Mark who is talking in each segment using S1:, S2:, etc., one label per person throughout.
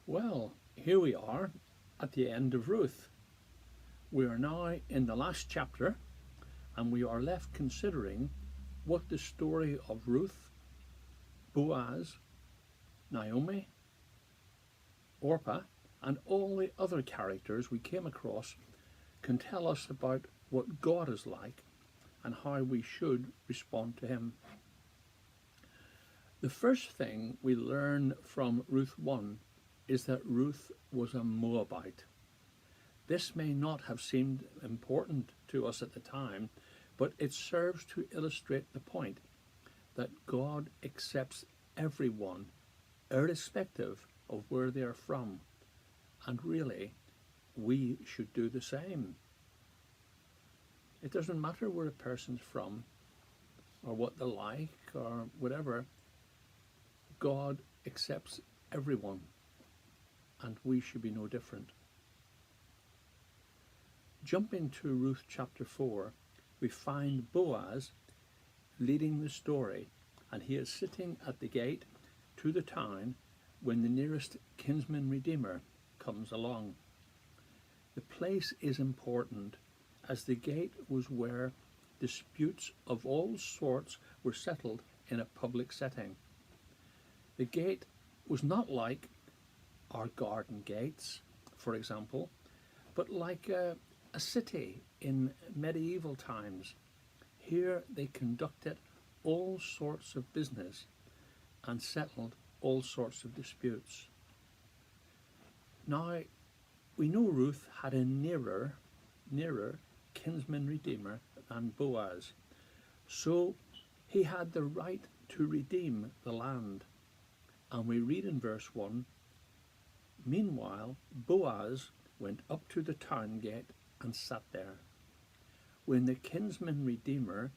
S1: Well, here we are at the end of Ruth. We are now in the last chapter and we are left considering what the story of Ruth, Boaz, Naomi, Orpah, and all the other characters we came across can tell us about what God is like and how we should respond to Him. The first thing we learn from Ruth 1 is that Ruth was a Moabite. This may not have seemed important to us at the time, but it serves to illustrate the point that God accepts everyone, irrespective of where they are from, and really, we should do the same. It doesn't matter where a person's from, or what they're like, or whatever. God accepts everyone, and we should be no different. Jumping to Ruth chapter 4, we find Boaz leading the story, and he is sitting at the gate to the town when the nearest kinsman redeemer comes along. The place is important, as the gate was where disputes of all sorts were settled in a public setting. The gate was not like our garden gates, for example, but like a city in medieval times. Here they conducted all sorts of business and settled all sorts of disputes. Now, we know Ruth had a nearer kinsman redeemer than Boaz, so he had the right to redeem the land. And we read in verse 1, "Meanwhile, Boaz went up to the town gate and sat there. When the kinsman redeemer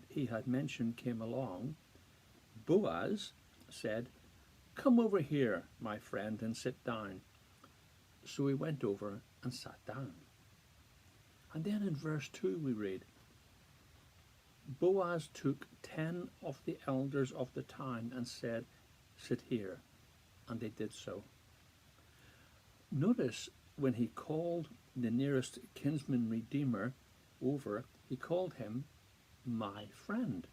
S1: he had mentioned came along, Boaz said, 'Come over here, my friend, and sit down.' So he went over and sat down." And then in verse 2 we read, "Boaz took 10 of the elders of the town and said, 'Sit here.' And they did so." Notice when he called the nearest kinsman redeemer over, he called him "my friend."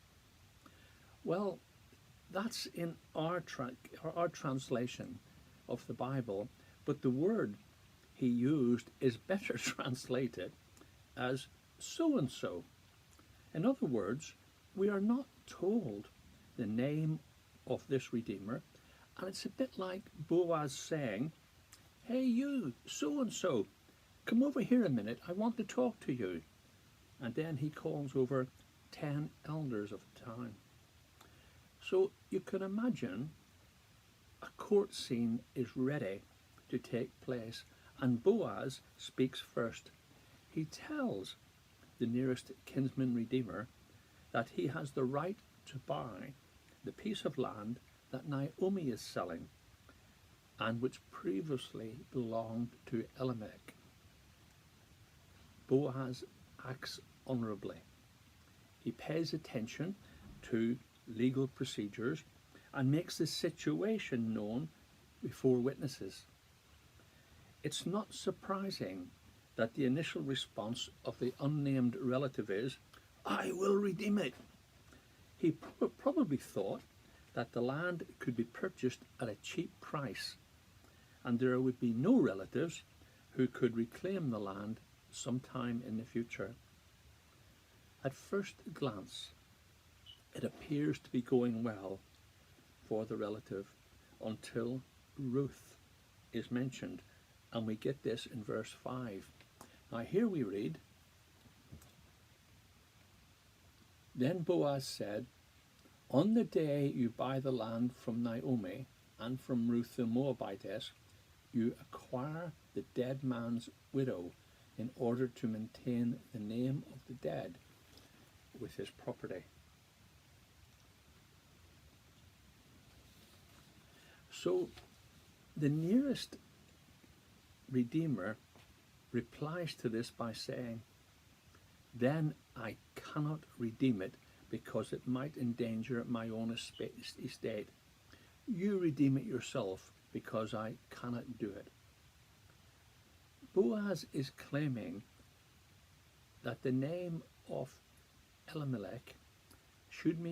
S1: Well, that's in our translation of the Bible, but the word he used is better translated as so-and-so. In other words, we are not told the name of this redeemer, and it's a bit like Boaz saying, "Hey you, so-and-so, come over here a minute, I want to talk to you." And then he calls over 10 elders of the town. So you can imagine a court scene is ready to take place, and Boaz speaks first. He tells the nearest kinsman redeemer that he has the right to buy the piece of land that Naomi is selling, and which previously belonged to Elimelech. Boaz acts honourably. He pays attention to legal procedures and makes the situation known before witnesses. It's not surprising that the initial response of the unnamed relative is, "I will redeem it." He probably thought that the land could be purchased at a cheap price, and there would be no relatives who could reclaim the land sometime in the future. At first glance, it appears to be going well for the relative until Ruth is mentioned, and we get this in verse 5. Now here we read, "Then Boaz said, 'On the day you buy the land from Naomi and from Ruth the Moabitess, you acquire the dead man's widow in order to maintain the name of the dead with his property.'" So the nearest redeemer replies to this by saying, "Then I cannot redeem it because it might endanger my own estate. You redeem it yourself because I cannot do it. Boaz is claiming that the name of Elimelech should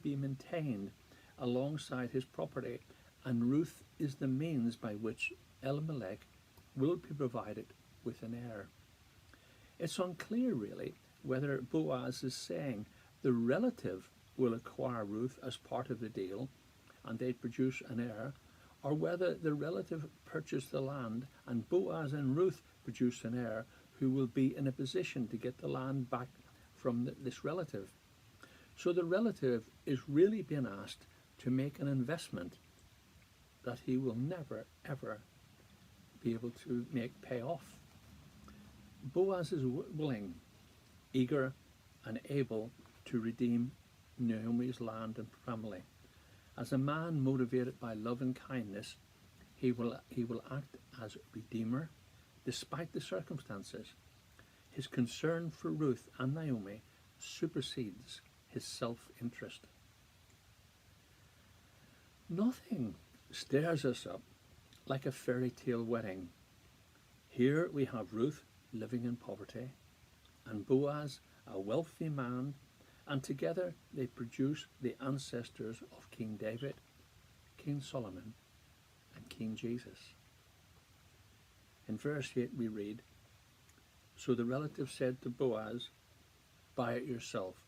S1: be maintained alongside his property, and Ruth is the means by which Elimelech will be provided with an heir. It's unclear, really, whether Boaz is saying the relative will acquire Ruth as part of the deal and they produce an heir, or whether the relative purchased the land and Boaz and Ruth produce an heir who will be in a position to get the land back from this relative. So the relative is really being asked to make an investment that he will never, ever be able to make pay off. Boaz is willing, eager, and able to redeem Naomi's land and family. As a man motivated by love and kindness, he will act as redeemer despite the circumstances. His concern for Ruth and Naomi supersedes his self-interest. Nothing stirs us up like a fairy tale wedding. Here we have Ruth living in poverty and Boaz, a wealthy man, and together they produce the ancestors of King David, King Solomon, and King Jesus. In verse 8 we read, "So the relative said to Boaz, 'Buy it yourself.'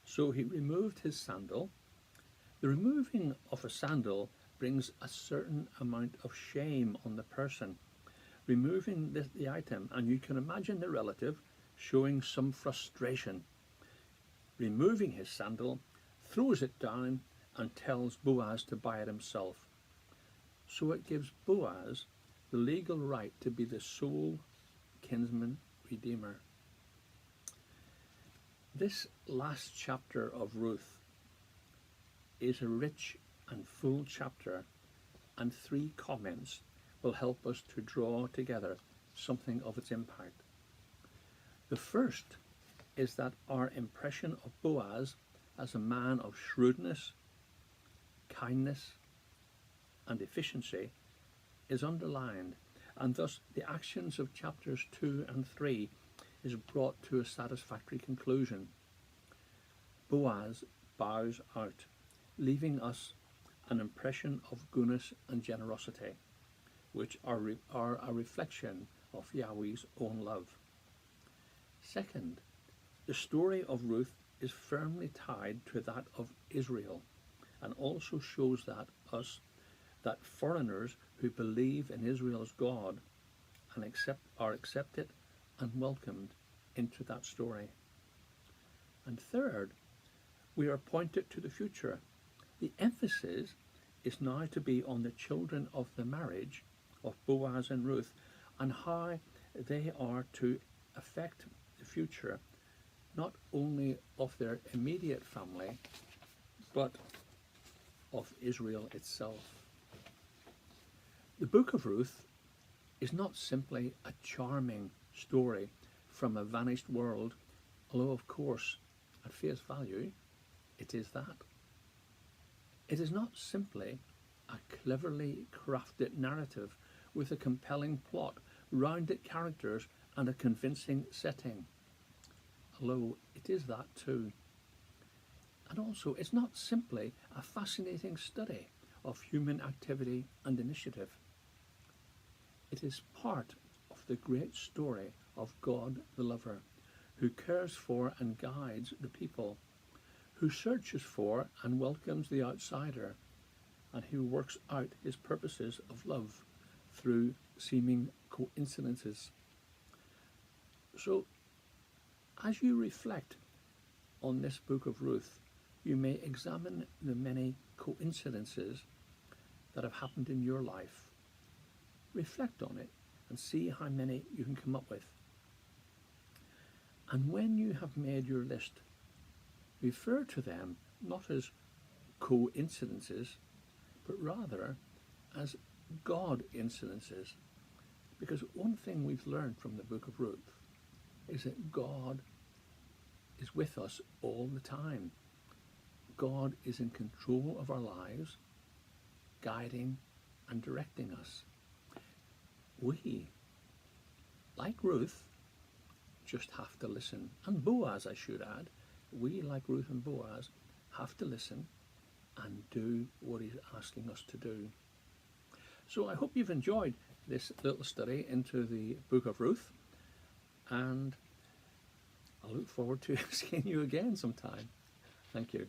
S1: So he removed his sandal." The removing of a sandal brings a certain amount of shame on the person removing the item, and you can imagine the relative showing some frustration. Removing his sandal, throws it down and tells Boaz to buy it himself. So it gives Boaz the legal right to be the sole kinsman redeemer. This last chapter of Ruth is a rich and full chapter, and 3 comments will help us to draw together something of its impact. The first is that our impression of Boaz as a man of shrewdness, kindness, and efficiency is underlined, and thus the actions of chapters 2 and 3 is brought to a satisfactory conclusion. Boaz bows out, leaving us an impression of goodness and generosity, which are a reflection of Yahweh's own love. Second, the story of Ruth is firmly tied to that of Israel, and also shows that foreigners who believe in Israel's God and are accepted and welcomed into that story. And third, we are pointed to the future. The emphasis is now to be on the children of the marriage of Boaz and Ruth and how they are to affect the future, not only of their immediate family, but of Israel itself. The book of Ruth is not simply a charming story from a vanished world, although of course, at face value, it is that. It is not simply a cleverly crafted narrative with a compelling plot, rounded characters, and a convincing setting, although it is that too. And also, it's not simply a fascinating study of human activity and initiative. It is part of the great story of God the lover, who cares for and guides the people, who searches for and welcomes the outsider, and who works out his purposes of love through seeming coincidences. So, as you reflect on this book of Ruth, you may examine the many coincidences that have happened in your life. Reflect on it and see how many you can come up with. And when you have made your list, refer to them not as coincidences, but rather as God incidences. Because one thing we've learned from the book of Ruth is that God is with us all the time. God is in control of our lives, guiding and directing us. We, like Ruth, just have to listen. And Boaz, I should add, we, like Ruth and Boaz, have to listen and do what he's asking us to do. So I hope you've enjoyed this little study into the book of Ruth, and I look forward to seeing you again sometime. Thank you.